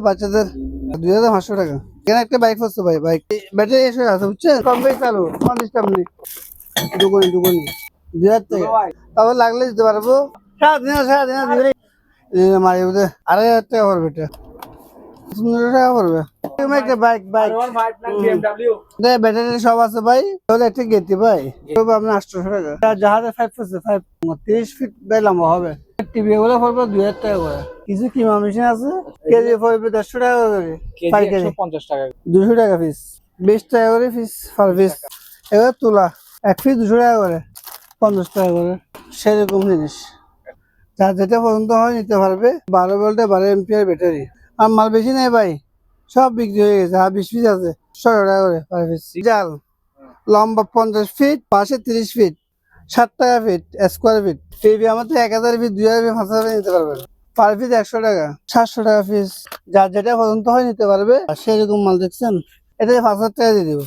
বাচ্চাদের 2500 টাকা। এখানে একটা বাইক হচ্ছে ভাই, বাইক ব্যাটারি এসে আছে বুঝছেন, কম বেশি চালু 50 টাকা দুগুনি 2000 টাকা। তারপর লাগলে দিতে পারবো, সারাদিন দিবে মারি বুঝে 2500 টাকা পড়বে, এটা 1500 টাকা পড়বে। একটা বাইক ব্যাটারি সব আছে ভাই, তাহলে একটা গেতি ভাই আপনার 800 টাকা। জাহাজের 30 ফিট ভাই লম্বা হবে। টিভি গুলো পড়বে 2000 টাকা করে। কিছু কিমা মেশিন আছে, কেজি পড়বে 150 টাকা করে, পাইকারি 150 টাকা, 200 টাকা পিস, 20 টাকা করে পিস পার পিস। এবার তোলা 1 পিস 200 টাকা করে, 50 টাকা করে, সেরকম জিনিস। যার যেটা পছন্দ হয় নিতে পারবে। 12 ভোল্টের 12 এম্পিয়ার ব্যাটারি। আর মাল বেশি নেই ভাই, সব বিক্রি হয়ে গেছে। আর 20 পিস আছে, 600 টাকা করে পার পিস। জাল লম্বা 50 ফিট, পাশে 30 ফিট, 60 টাকা ফিট স্কোয়ার ফিট। টিভি আমাদের 1000 ফিট, 2000 ফিট, 5000 নিতে পারবেন। পার পিস 100 টাকা, 700 টাকা পিস। যার যেটা পছন্দ হয় নিতে পারবে। আর সেরকম মাল দেখছেন, এটা 5000 টাকা দিয়ে দিব।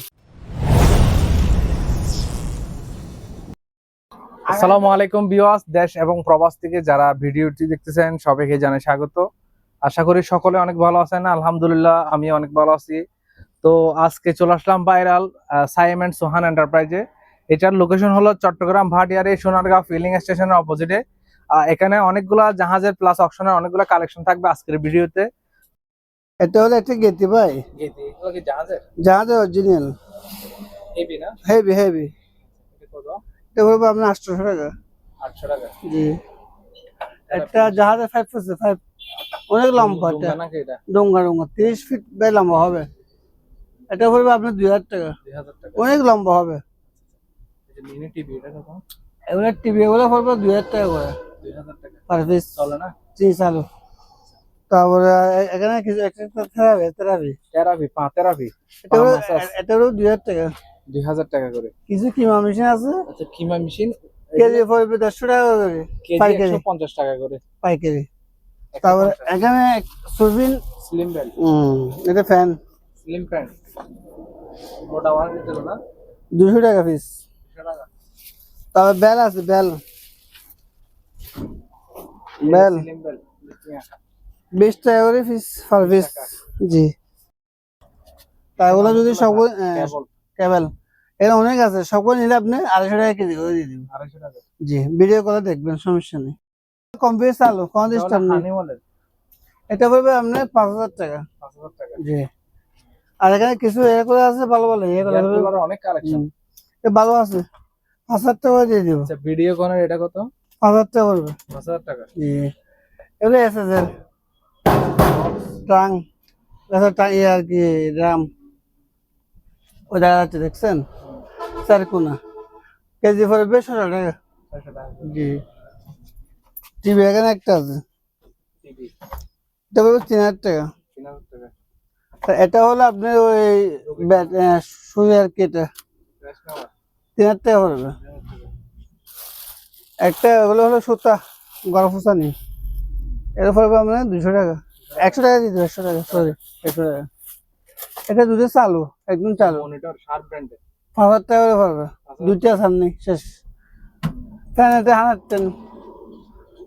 আসসালামু আলাইকুম ভিউয়ার্স, দেশ এবং প্রবাস থেকে যারা ভিডিওটি দেখতেছেন সবাইকে জানাই স্বাগত। আশা করি সকলে অনেক ভালো আছেন। আলহামদুলিল্লাহ আমি অনেক ভালো আছি। তো আজকে চলে আসলাম ভাইরাল সাইম এন্ড সোহান এন্টারপ্রাইজে। এটার লোকেশন হলো চট্টগ্রাম ভাটিয়ারি সোনারগাঁও ফিলিং স্টেশনের অপোজিটে। এখানে অনেকগুলা জাহাজের প্লাস অপশনের অনেকগুলা কালেকশন থাকবে আজকের ভিডিওতে। এটা হলো একটা গেতি ভাই, গেতি এগুলো কি জাহাজের অরিজিনাল, হেভি না? হেভি। এটা কত? এটা পড়বে আপনার 800 টাকা। 800 টাকা। জি, একটা জাহাজের 5 অনেক লম্বা, এটা ডোঙ্গা 30 ফিট বাই লম্বা হবে। এটা পড়বে আপনার 2000 টাকা, 2000 টাকা, অনেক লম্বা হবে। এটা মিনি টিভি, এটা কত? এগুলো টিভি এগুলো পড়বে 2000 টাকা করে, 2000 টাকা পার পিস। চলে না? জি চালু। তারপরে এখানে কিছু একটা থেরাপি এটা হলো 2000 টাকা, 2000 টাকা করে। কিছু কিমা মেশিন আছে। আচ্ছা, কিমা মেশিন কেজি পড়বে 150 টাকা করে, কেজি পাইকারি 150 টাকা করে, পাইকারি। তারপরে এখানে সুরবিন স্লিম বেল, এটা ফ্যান, স্লিম ফ্যান, মোটা ওয়ার দিতে না? 200 টাকা পিস। 200 টাকা। তারপর বেল আছে, বেল স্লিম বেল 20 টাকা করে পিস, পার পিস। জি, তারগুলো যদি সব কেবল এর অনেক আছে, সবগুলো নিলে আপনি 250 টাকা কেজি করে দিয়ে দিবেন। 250 টাকা। জি, ভিডিও করে দেখবেন, সমস্যা নেই। কম্পিউটার চালু, কোন ডিস্টার্ব নেই। এটা পড়বে আপনার 5000 টাকা। 5000 টাকা। জি, আর এখানে কিছু এর করে আছে, ভালো অনেক কালেকশন ভালো আছে, 5000 টাকা করে দিয়ে দিব। আচ্ছা, ভিডিও কোনের এটা কত? 5000 টাকা পড়বে। 5000 টাকা। জি, এগুলো এসএসএল ট্রাং, আর কি রাম, ওই দেখা যাচ্ছে দেখছেন, চারকোনা, কেজি পড়বে 600 টাকা। 600 টাকা। জি, টিভি এখানে একটা আছে, টিভি এটা পড়বে 3000 টাকা। 3000 টাকা। এটা হলো আপনার ওই সুই আর কি, এটা 3000 টাকা পড়বে। একটা ওগুলো হলো সুতা, গরম ফুসানি, এটা পড়বে আপনার 200 টাকা। 100 টাকা দিতে, 100 টাকা, সরি 100 টাকা। এটা দুধের চালু, একদম চালু, মনিটর শার্প ব্র্যান্ডের, 5000 টাকা করে পড়বে। দুইটা সামনে শেষ। ফ্যান এটা 110,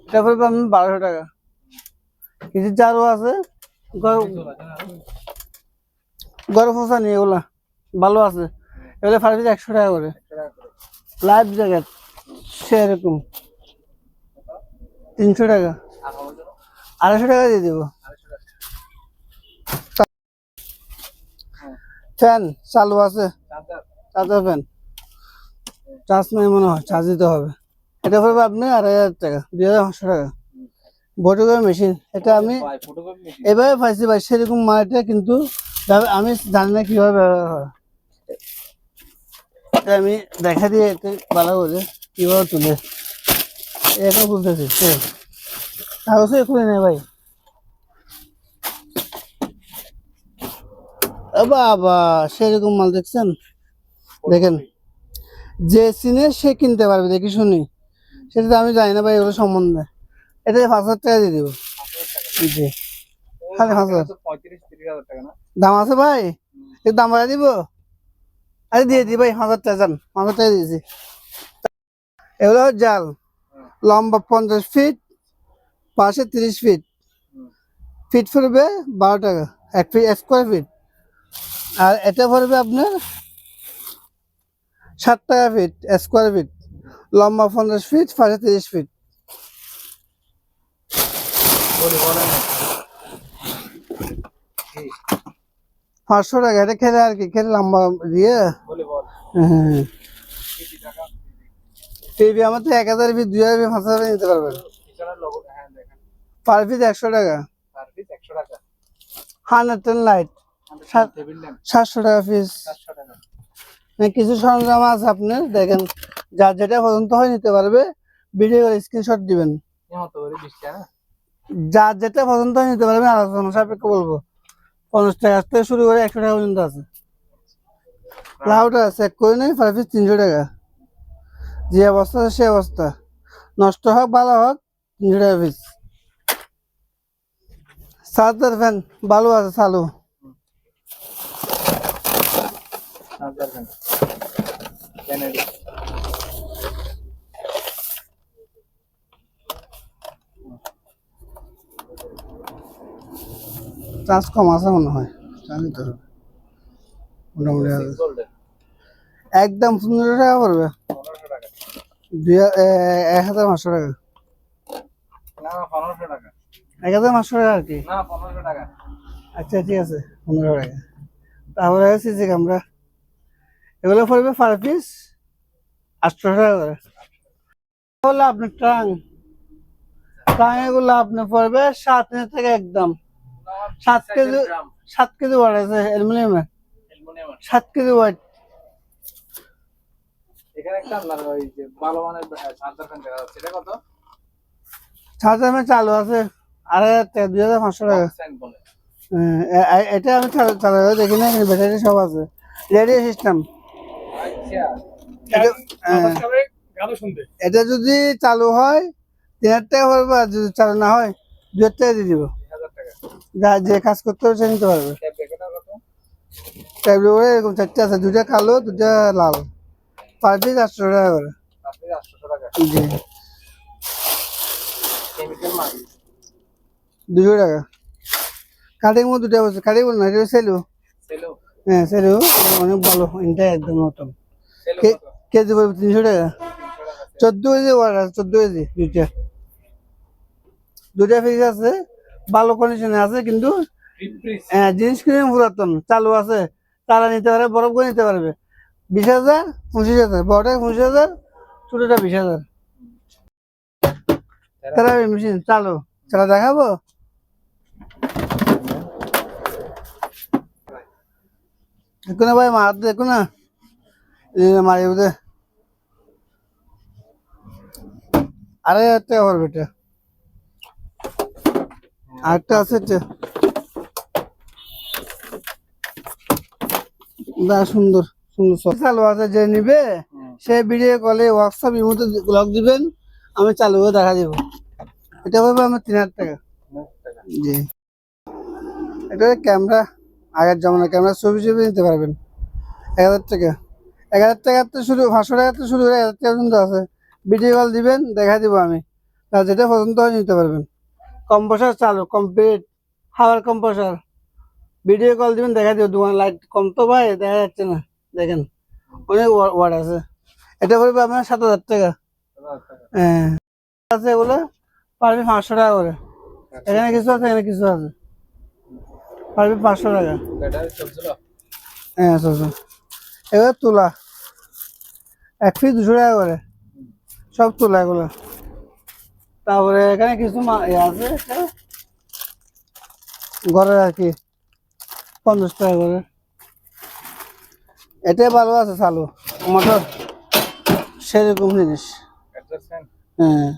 এটা পড়বে আপনার 1200 টাকা। কিছু চালু আছে, গরম ফুসানি, এগুলা ভালো আছে, এগুলো পার পিস 100 টাকা করে। লাইফ জ্যাকেট সেরকম 300 টাকা, 250 টাকা দিয়ে দেবো। ফ্যান চালু আছে, চার্জার ফ্যান, চার্জ নাই মনে হয়, চার্জ দিতে হবে। এটা পড়বে আপনি 2500 টাকা, 2500 টাকা। ফটোকপি মেশিন, এটা আমি এভাবে পাইছি ভাই, সেরকম মালটা, কিন্তু আমি জানি না কিভাবে ব্যবহার হয়। এটা আমি দেখা দিয়ে এটা ভালো করে কিভাবে তুলে এটা বলতেছি, কাগজে খুলে নেই ভাই। বাবা সেরকম মাল দেখছেন, দেখেন, যে চিনে সে কিনতে পারবে, দেখি শুনি, সেটা তো আমি জানি না ভাই এগুলো সম্বন্ধে। এটা 5000 টাকা দিয়ে দিব। জি, খালি 5000। 35-30,000 টাকা না? দাম আছে ভাই, এর দাম বাড়া দিব। আরে দিয়ে দি ভাই, 1000 টাকা, যান 5000 টাকা দিয়েছি। এগুলো জাল লম্বা 50 ফিট, পাশে 30 ফিট, ফিট পড়বে 12 টাকা, 1 ফিট স্কোয়ার ফিট। আর এটা পড়বে আপনার 7 টাকা ফিট স্কোয়ার ফিট, লম্বা 50 ফিট, ফাঁসে 30 ফিট। বলেন 500 টাকা, এটা খেলে আর কি, খেলে লম্বা দিয়ে। বল হ্যাঁ, কি টাকা টিভি আমার তো 1000 ফিট, 2000 ফিট, 5000 ফিট নিতে পারবেন। পিছনের লোগো হ্যাঁ দেখেন পার পিস 100 টাকা। পার পিস 100 টাকা। 110 লাইট টেবিল ল্যাম্প 700 টাকা পিস। 700 টাকা। কিছু সরঞ্জাম আছে আপনার, দেখেন যার যেটা পছন্দ হয় নিতে পারবে। ভিডিও করে স্ক্রিনশট দিবেন, নিহত করে 20 টাকা। যার যেটা পছন্দ হয় নিতে পারবে। আলোচনা সাপেক্ষে বলবো, 50 টাকা থেকে শুরু করে 100 টাকা পর্যন্ত আছে। লাউটা চেক করে নেই, পার পিস 300 টাকা। যে অবস্থা আছে সে অবস্থা, নষ্ট হোক ভালো হোক 300 টাকা পিস। চার্জার ফ্যান ভালো আছে, চালু। চার্জার ফ্যান ক্যানাডি চার্জ কম আছে মনে হয়, চার্জ দিতে হবে মোটামুটি আছে। গোল্ডেন একদম 1500 টাকা পড়বে, 1500 টাকা। 1500 টাকা, না 1500 টাকা 1500 টাকা আর কি। না 1500 টাকা। আচ্ছা ঠিক আছে, 1500 টাকা। তারপরে সিসি ক্যামেরা, এগুলো পড়বে পার পিস 800 টাকা করে। হলো আপনার ট্রাং, ট্রাং এগুলো আপনার পড়বে 7 ইঞ্চি থেকে একদম 7 কেজি, 7 কেজি ওয়াট আছে অ্যালুমিনিয়ামের, 7 কেজি ওয়াট। এখানে একটা আপনার ওই যে ভালো মানের চার্জার ফ্যান দেখা যাচ্ছে, এটা কত? চার্জার চালু আছে 2000 টাকা, 2500 টাকা। সেন্ট বলে এটা আমি চালাই দেখি না, ব্যাটারি সব আছে, রেডিও সিস্টেম। আচ্ছা গান শুনতে এটা যদি চালু হয় 3000 টাকা পড়বে, আর যদি চালু না হয় 2000 টাকা দিয়ে দিব। 1000 টাকা। যে কাজ করতে হবে সে নিতে পারবে। ট্যাব দেখেন কত? ট্যাবলেট করে এরকম 4টে আছে, 2টা কালো 2টা লাল, পার পিস 800 টাকা করে। আপনি 800 টাকা। জি, কেমিক্যাল মাল 200 টাকা। কাটিং মো 2টা বছর, কাটিং না, এটা সেলু। সেলো হ্যাঁ সেলু, অনেক ভালো, এটা একদম নতুন। সেলো কত? কেজি পড়বে 300 টাকা। 300 টাকা। 14 কেজি ওয়াট আছে, 14 কেজি দুইটা, 2টা ফ্রিজ আছে, ভালো কন্ডিশনে আছে, কিন্তু ডিপ ফ্রিজ জিনিস কিনে পুরাতন, চালু আছে, তারা নিতে পারবে, বরফ করে নিতে পারবে। 20,000, 25,000, বড়টা 25,000, ছোটটা 20,000। তারা মেশিন চালু, চালা দেখাবো। দেখো না ভাই, মার দেখো না, মারি বুঝে 2,500 টাকা পড়বে এটা। আরেকটা আছে এটা, সুন্দর সুন্দর সব চালু আছে, যে নিবে সে ভিডিও কলে হোয়াটসঅ্যাপ ইমোতে ব্লগ দিবেন, আমি চালু করে দেখা দিব। এটা পাবে আমার 3000 টাকা। জি, এটা ক্যামেরা, আগের জমানার ক্যামেরা, ছবি নিতে পারবেন 1000 টাকা। 1000 টাকা তো শুরু, 500 টাকা তো শুরু করে 1000 টাকা পর্যন্ত আছে। ভিডিও কল দিবেন, দেখা দিব আমি, তার যেটা পছন্দ হয় নিতে পারবেন। কম্প্রেসার চালু কমপ্লিট, হাওয়ার কম্প্রেসার, ভিডিও কল দিবেন, দেখা দিব। দোকান লাইট কম তো ভাই, দেখা যাচ্ছে না, দেখেন অনেক ওয়াট আছে। এটা পড়বে আপনার 7,000 টাকা। হ্যাঁ আছে, এগুলো পারবে 500 টাকা করে। এখানে কিছু আছে, এখানে কিছু আছে, পারবে 500 টাকা। ব্যাটারি চলছিল হ্যাঁ চলছে। এবার তুলা 1 পিস 200 টাকা করে, সব তুলা এগুলো। তারপরে এখানে কিছু আছে, এটা ঘরে আর কি 50 টাকা করে। এটাই ভালো আছে, চালু মোটর, সেরকম জিনিস। অ্যাড্রেস ফ্যান হ্যাঁ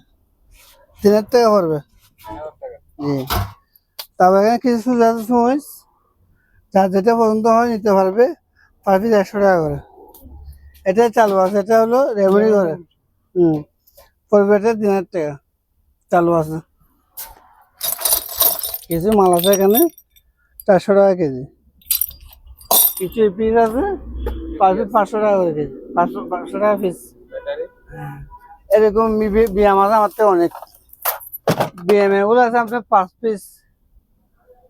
3000 টাকা পড়বে। 1000 টাকা। জি, তারপরে এখানে কিছু আছে সুইচ, যার যেটা পছন্দ হয় নিতে পারবে, পার পিস 100 টাকা করে। এটাই চালু আছে, এটা হলো রেমনি করে। পড়বে এটা 3000 টাকা, চালু আছে। কিছু মাল আছে এখানে 400 টাকা কেজি, কিছু পিস আছে পার পিস 500 টাকা করে কেজি, 500 টাকা পিস। ব্যাটারি এরকম বিয়াম আছে আমার থেকে অনেক, বিএম এগুলো আছে আপনার 5 পিস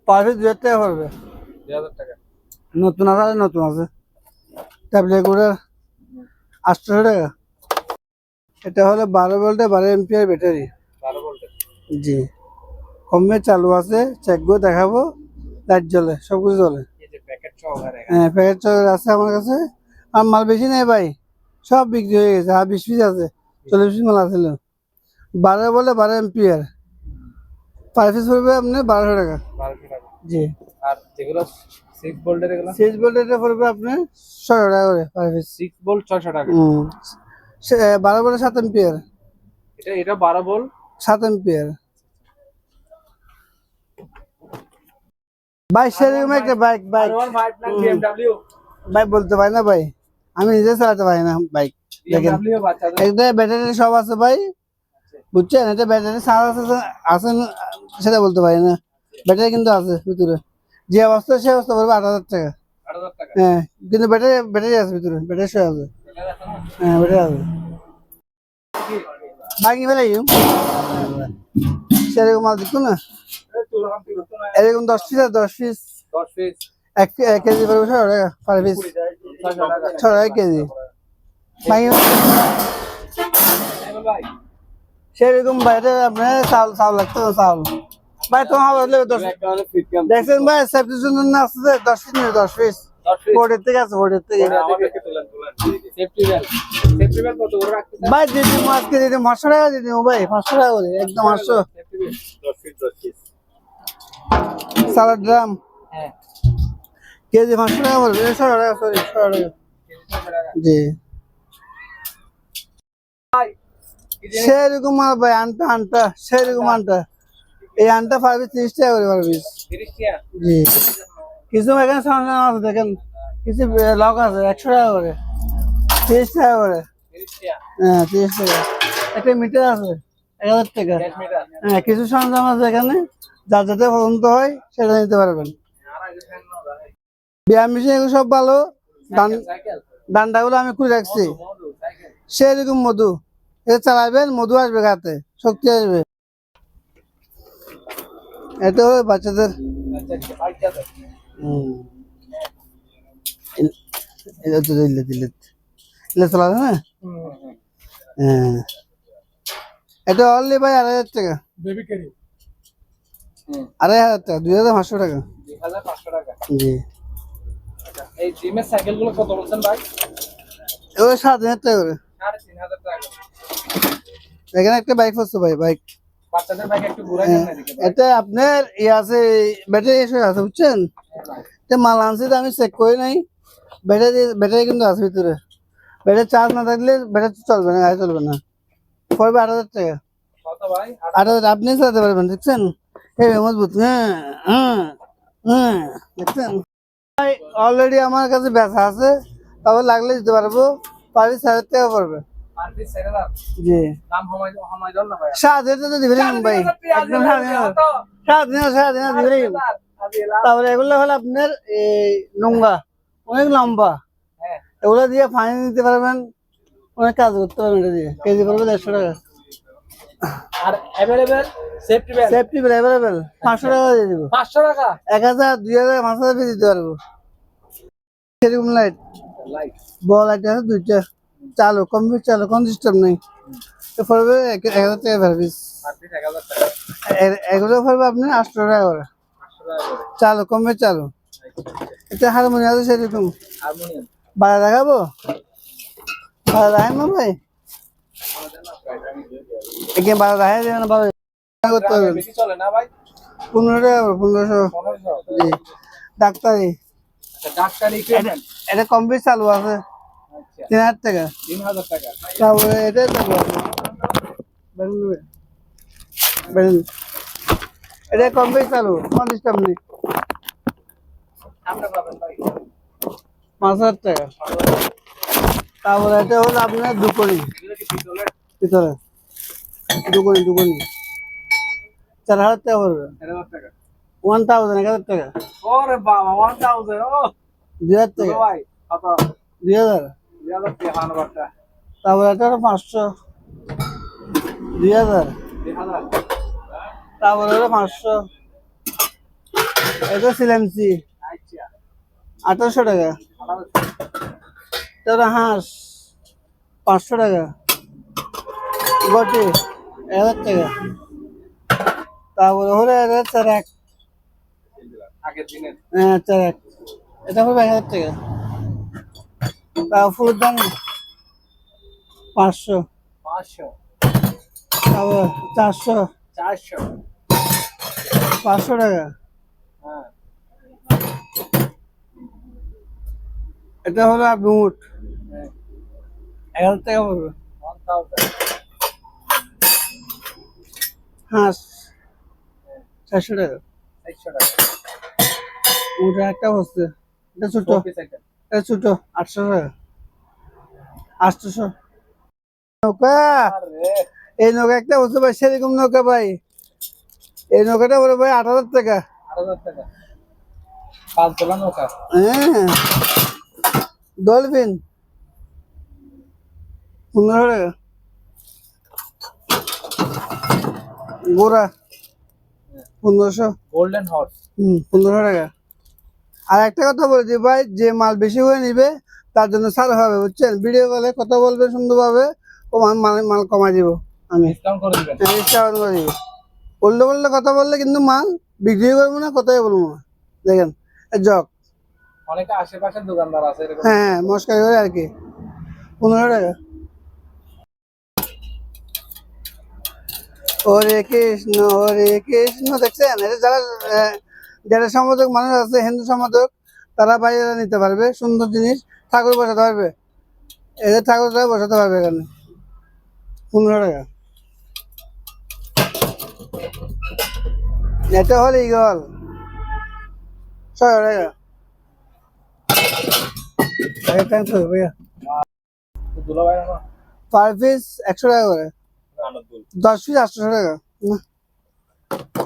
পার পিস 2000 টাকা পড়বে। 2000 টাকা। নতুন আছে, নতুন আছে ট্যাবলেট করে 800 টাকা। এটা হলো 12 ভোল্টের 12 এম্পিয়ার ব্যাটারি। 12 ভোল্টের। জি, কমে চালু আছে, চেক করে দেখাবো। লাইট জ্বলে, সবকিছু জ্বলে। এই যে প্যাকেট সহকারে। হ্যাঁ, প্যাকেট আছে আমার কাছে। আর মাল বেশি নেই ভাই, সব বিক্রি হয়ে গেছে। আর 20 পিস আছে, 40 পিস মাল আছিল। 12 বলে 12 এম্পিয়ার, পার পিস পড়বে আপনার 1200 টাকা। 1200 টাকা। জি। আর যেগুলো 6 ভোল্টের এগুলো? 6 ভোল্টের পড়বে আপনার 600 টাকা করে পার পিস। 6 ভোল্ট 600 টাকা। 12 বলে 7 এম্পিয়ার। এটা 12 ভোল্ট 7 এম্পিয়ার। ভাই সেরকম একটা বাইক R15 না BMW? বাইক বলতে পারি না ভাই, আমি নিজে চালাতে পারি না বাইক। দেখেন BMW বাচ্চাদের। একটা ব্যাটারি সব আছে ভাই, বুঝছেন? এটা ব্যাটারি চার্জ আছে না, সেটা বলতে পারি না। ব্যাটারি কিন্তু আছে ভিতরে, যে অবস্থা সে অবস্থা পড়বে 8000 টাকা। 8000 টাকা। হ্যাঁ, কিন্তু ব্যাটারি আছে ভিতরে, ব্যাটারি সহ আছে। এটা দেখো না? হ্যাঁ, ব্যাটারি আছে। বাকি ফেলাই সেরকম মাল দিত না, এরকম 10 পিস আছে, 10 পিস 10 পিস 1 কেজি পড়বে 600 টাকা পার পিস। 600 টাকা। 6 টাকা কেজি। বাকি ভাই সেরকম বাইরে আপনার চাউল লাগতো না, চাউল ভাই তোমার হবে হলে 10। একবারে ফিট ক্যাম্প দেখছেন ভাই সেফটির জন্য না আছে 10 পিস নেই, 10 পিস 10 পিস বোর্ডের থেকে আছে, বোর্ডের থেকে। আমাদেরকে তুলেন সেফটি বেল কত করে রাখতে চান? ভাই দিদি আজকে দিদি 500 টাকা দিদি ভাই, 500 টাকা করে একদম 800। Safety bell 10 feet 10 piece. সালাদ ড্রাম হ্যাঁ কেজি 500 টাকা পড়বে, 600 টাকা, সরি 600 টাকা। জি, ভাই সেরকম মাল ভাই, আনটা সেরকম আনটা। এই আনটা পার পিস 30 টাকা করে পার পিস। 30 টাকা। জি, কিছু এখানে সরঞ্জাম আছে দেখেন, কিছু লক আছে 100 টাকা করে, 30 টাকা করে। 30 টাকা হ্যাঁ, 30 টাকা। একটা মিটার আছে 1000 টাকা। Gas metre. হ্যাঁ, কিছু সরঞ্জাম আছে এখানে, যার যাতে পছন্দ হয় সেটা নিতে পারবেন। আর আগে ফ্যান না ভাই। ব্যায়াম মেশিন এগুলো সব ভালো। সাইকেল ডান্ডাগুলো আমি খুলে রাখছি, মধু সাইকেল। সেরকম মধু। এটা চালাবেন, মধু আসবে গাতে, শক্তি আসবে। এটা হলো বাচ্চাদের। আচ্ছা বাইকটা তো এটা তো দিলে চালাবে না। হ্যাঁ, এটা অনলি ভাই 2500 টাকা। বেবি ক্যারি 2500 টাকা, 2500 টাকা। 2500 টাকা। জি, আচ্ছা এই জিমের সাইকেলগুলো কত বলছেন ভাই? এগুলো 7000 টাকা করে। 3500 টাকা। এখানে একটা বাইক হচ্ছে ভাই, বাইক। বাচ্চাদের বাইক একটু ঘুরাই দেন না এদিকে ভাই। এটা আপনার আছে, ব্যাটারি এসে আছে, বুঝছেন? এটা মাল আনছি তো আমি চেক করি নাই, ব্যাটারি কিন্তু আছে ভিতরে। ব্যাটারি চার্জ না থাকলে ব্যাটারি চলবে না, গাড়ি চলবে না। পড়বে 8000 টাকা। কত ভাই? 8000 আপনি চালাতে পারবেন, দেখছেন? এই মজবুত। হ্যাঁ হ্যাঁ হ্যাঁ, দেখছেন? অলরেডি আমার কাছে বেচা আছে, তবে লাগলে দিতে পারবো। পার পিস 1000 টাকা পড়বে। আর পিস 7000। জি, দাম কমাই দাও না ভাই। 7000 তো দিবেন ভাই, একদম 7000 দিবেন। তারপরে এগুলো হলো আপনার এই নোংরা, অনেক লম্বা। হ্যাঁ এগুলো দিয়ে ফাইন দিতে পারবেন, অনেক কাজ করতে পারবেন। এটা দিয়ে কেজি পড়বে 150 টাকা। আর available safety bell safety bell available 500 টাকা দিয়ে দিব। 500 টাকা 1000 2000 5000 পিস দিতে পারবো। সেরকম লাইট লাইট বল লাইট আছে দুইটা, চালু কমপ্লিট, চালু কোন সিস্টেম নেই। তো পড়বে 1000 টাকা পার পিস। আর পিস 1000 টাকা। এগুলো পড়বে আপনি 800 টাকা করে, 800 টাকা করে। চালু কমপ্লিট চালু। এটা হারমোনিয়াম আছে সেরকম। হারমোনিয়াম বাড়া দেখাবো, বাড়া দেখাই না ভাই, এখানে বাড়া দেখাই দেবে না ভাই, করতে হবে। বেশি চলে না ভাই? 15 টাকা, 1500। 1500। জি, ডাক্তারি। আচ্ছা ডাক্তারি ইকুইপমেন্ট। এটা কমপ্লিট চালু আছে আচ্ছা 3000 টাকা। 3000 টাকা। তারপরে এটা চালু আছে, বেলুন। এটা কমপ্লিট চালু, কোন সিস্টেম নেই। আমরা পাবেন ভাই 5000 টাকা। তারপরে এটা হলো আপনার দুকনি এগুলো কি পিতলের? ভিতরে, দুকনি 4000 টাকা পড়বে। 1000 টাকা। 1000 টাকা, ওরে বাবা 1000 ও 2000 টাকা, ভাই কত? 2000। 2000 টাকা হানবারটা। তারপরে এটা হলো 500, 2000। 2000। তারপরে হলো 500, এটা সিলেমসি 1800 টাকা। এটা হাঁস 500 টাকা। গটি 1000 টাকা। তারপরে হলে এটা চারাক, আগের দিনের হ্যাঁ চারাক, এটা হবে 1000 টাকা। তারপর ফুলের দাম 500। 500 তারপর 400 400 500 টাকা। হ্যাঁ এটা হলো আপনি উট 1000 টাকা পড়বে। 1000 হাঁস 400 টাকা। 400 টাকা উট একটা বসছে, এটা ছোট, পিস আইটেম এটা ছোট 800 টাকা। 800। নৌকা, আরে এই নৌকা একটা বসছে ভাই, সেরকম নৌকা ভাই। এই নৌকাটা বলে ভাই 8000 টাকা। 8000 টাকা 5 দোলা নৌকা হ্যাঁ, ডলফিন 1500 টাকা। গোড়া 1500। গোল্ডেন হর্স 1500 টাকা। আর একটা কথা বলছি ভাই, যে মাল বেশি করে নিবে তার জন্য ছাড় হবে, বুঝছেন? ভিডিও কলে কথা বলবে সুন্দরভাবে, ও মাল মাল কমাই দিব আমি, ডিসকাউন্ট করে দিবেন ডিসকাউন্ট করে দিব। উল্টো পাল্টা কথা বললে কিন্তু মাল বিক্রি করবো না, কথাই বলবো না। দেখেন জগ, অনেকে আশেপাশের দোকানদার আছে এরকম হ্যাঁ মস্কারি করে আর কি। 1500 টাকা। হরে কৃষ্ণ দেখছেন? এটা যারা যারা সম্পাদক মানুষ আছে, হিন্দু সম্পাদক, তারা বাইরে নিতে পারবে। সুন্দর জিনিস, ঠাকুর বসাতে পারবে, এদের ঠাকুরটা বসাতে পারবে এখানে। 1500 টাকা। এটা হল ইগল 600 টাকা। ভাইয়া দুলা ভাই না পার পিস 100 টাকা করে, 10 পিস 800 টাকা। না,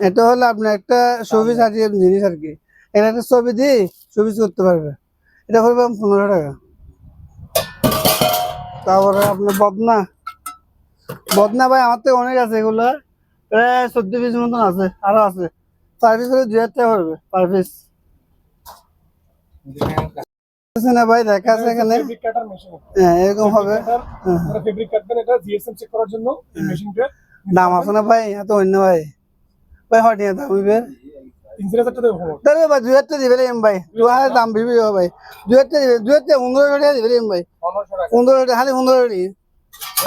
এটা হলো আপনার একটা ছবি সাজিয়ে জিনিস আর কি। এটা একটা ছবি দিয়ে ছবি করতে পারবে, এটা করবে 1500 টাকা। তারপরে আপনার বদনা, বদনা ভাই আমার থেকে অনেক আছে, এগুলো প্রায় 14 পিস মতন আছে, আরো আছে। পার পিস হলে 2000 টাকা পড়বে পার পিস। না ভাই দেখা আছে এখানে, ফেব্রিক কাটার মেশিন, হ্যাঁ এরকম হবে। হ্যাঁ, আপনারা ফেব্রিক কাটবেন, এটা জিএসএম চেক করার জন্য এই মেশিনটা দাম আছে না ভাই? এত অন্য ভাই, ভাই হটিয়ে দাম হইবে 3000 টাকা দেবো। তাহলে ভাই 2000 টাকা দিবে এম ভাই, তোমার দাম বিবি ভাই। 2000 টাকা দিবে, 2000 টাকা 1500 টাকা দিবে এম ভাই। 1500 টাকা 1500 টাকা, খালি 1500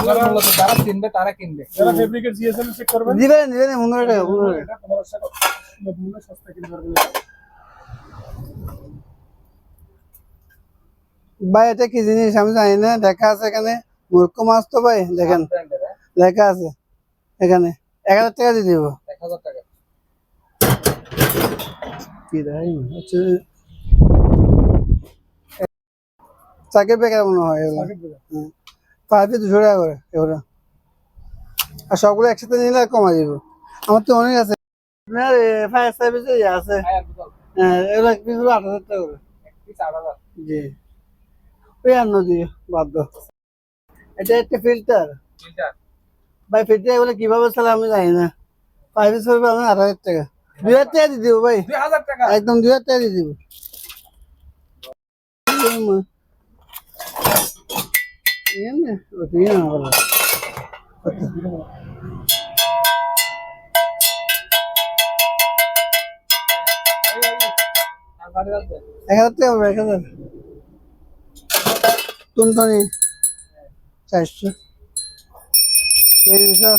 টাকা মূলত যারা কিনবে তারা কিনবে যারা ফেব্রিকের জিএসএম চেক করবেন, দিবেন, দিবেন 1500 টাকা, 1500 টাকা। এটা 1500 টাকা মূল্য সস্তা কিনতে পারবেন। ভাই এটা কি জিনিস আমি জানি না, দেখা আছে এখানে মূর্খ মাছ তো ভাই, দেখেন ব্র্যান্ডের লেখা আছে এখানে 1000 টাকা দিয়ে দিব। 1000 টাকা কি ভাই হচ্ছে চাকের বেকার মনে হয় এগুলো। হ্যাঁ, পার পিস 200 টাকা করে এগুলো। আর সবগুলো একসাথে নিলে কমা দিব। আমার তো অনেক আছে। আপনার ফায়ার সার্ভিসে আছে, ফায়ার বোতল হ্যাঁ এগুলো এক পিস 8000 টাকা করে। এক পিস 8000 জি, ওই আর নদী বাধ্য। এটা একটা ফিল্টার ফিল্টার ভাই, ফিল্টার এগুলো কিভাবে চালে আমি জানি না। পার পিস করবে আপনার 8000 টাকা। 2000 টাকা দিয়ে দিব ভাই, 2000 টাকা একদম 2000 টাকা দিয়ে দিব। আর বাড়ি আছে 1000 টাকা হবে, 1000। টুনটুনি 400, 300,